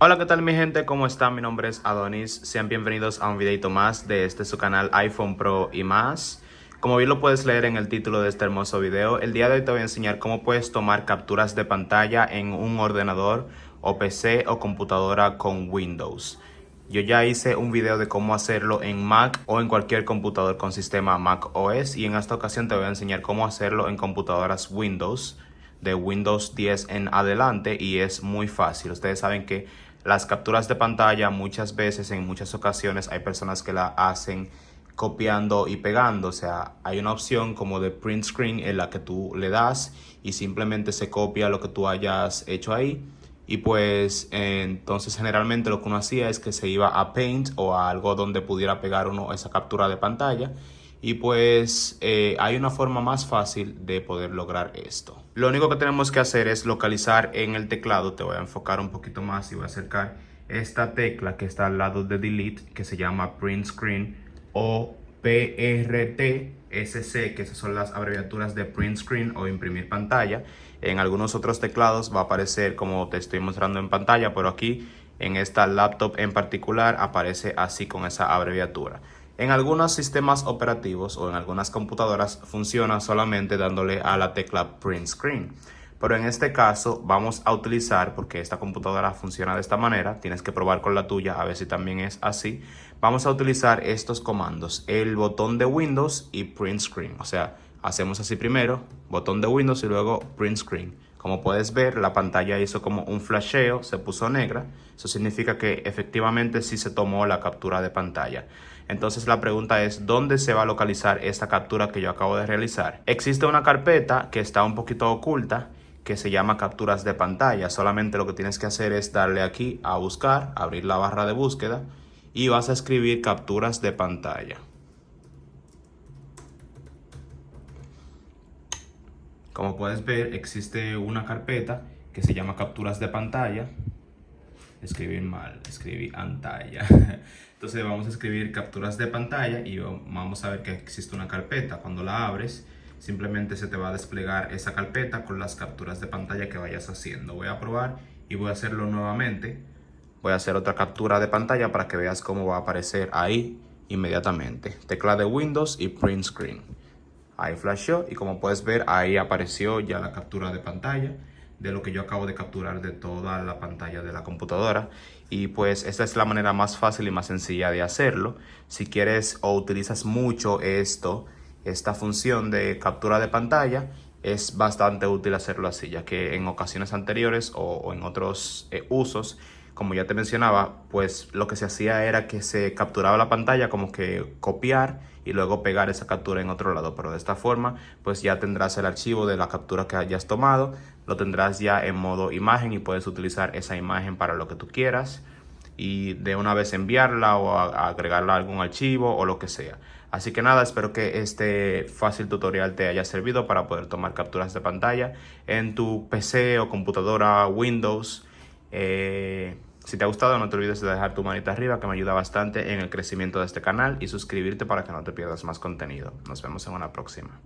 Hola, ¿qué tal mi gente? ¿Cómo están? Mi nombre es Adonis. Sean bienvenidos a un videito más de su canal iPhone Pro y más. Como bien lo puedes leer en el título de este hermoso video, el día de hoy te voy a enseñar cómo puedes tomar capturas de pantalla en un ordenador o PC o computadora con Windows. Yo ya hice un video de cómo hacerlo en Mac o en cualquier computador con sistema Mac OS y en esta ocasión te voy a enseñar cómo hacerlo en computadoras Windows, de Windows 10 en adelante, y es muy fácil. Ustedes saben que las capturas de pantalla muchas veces, en muchas ocasiones, hay personas que la hacen copiando y pegando. O sea, hay una opción como de print screen en la que tú le das y simplemente se copia lo que tú hayas hecho ahí. Y pues entonces generalmente lo que uno hacía es que se iba a Paint o a algo donde pudiera pegar uno esa captura de pantalla. Y pues hay una forma más fácil de poder lograr esto. Lo único que tenemos que hacer es localizar en el teclado. Te voy a enfocar un poquito más y voy a acercar esta tecla que está al lado de Delete, que se llama Print Screen, o PRTSC, que esas son las abreviaturas de Print Screen o imprimir pantalla. En algunos otros teclados va a aparecer como te estoy mostrando en pantalla, pero aquí en esta laptop en particular aparece así con esa abreviatura. En algunos sistemas operativos o en algunas computadoras funciona solamente dándole a la tecla Print Screen. Pero en este caso vamos a utilizar, porque esta computadora funciona de esta manera, tienes que probar con la tuya a ver si también es así. Vamos a utilizar estos comandos, el botón de Windows y Print Screen. O sea, hacemos así primero, botón de Windows y luego Print Screen. Como puedes ver, la pantalla hizo como un flasheo, se puso negra. Eso significa que efectivamente sí se tomó la captura de pantalla. Entonces la pregunta es, ¿dónde se va a localizar esta captura que yo acabo de realizar? Existe una carpeta que está un poquito oculta, que se llama capturas de pantalla. Solamente lo que tienes que hacer es darle aquí a buscar, abrir la barra de búsqueda y vas a escribir capturas de pantalla. Como puedes ver, existe una carpeta que se llama capturas de pantalla. Escribir mal, escribí pantalla. Entonces vamos a escribir capturas de pantalla y vamos a ver que existe una carpeta. Cuando la abres, simplemente se te va a desplegar esa carpeta con las capturas de pantalla que vayas haciendo. Voy a probar y voy a hacerlo nuevamente. Voy a hacer otra captura de pantalla para que veas cómo va a aparecer ahí inmediatamente. Tecla de Windows y Print Screen. Ahí flashó y como puedes ver, ahí apareció ya la captura de pantalla de lo que yo acabo de capturar de toda la pantalla de la computadora. Y pues esta es la manera más fácil y más sencilla de hacerlo. Si quieres o utilizas mucho esta función de captura de pantalla, es bastante útil hacerlo así, ya que en ocasiones anteriores o en otros usos, como ya te mencionaba, pues lo que se hacía era que se capturaba la pantalla, como que copiar y luego pegar esa captura en otro lado. Pero de esta forma, pues ya tendrás el archivo de la captura que hayas tomado, lo tendrás ya en modo imagen y puedes utilizar esa imagen para lo que tú quieras y de una vez enviarla o agregarla a algún archivo o lo que sea. Así que nada, espero que este fácil tutorial te haya servido para poder tomar capturas de pantalla en tu PC o computadora Windows. Si te ha gustado, no te olvides de dejar tu manita arriba, que me ayuda bastante en el crecimiento de este canal, y suscribirte para que no te pierdas más contenido. Nos vemos en una próxima.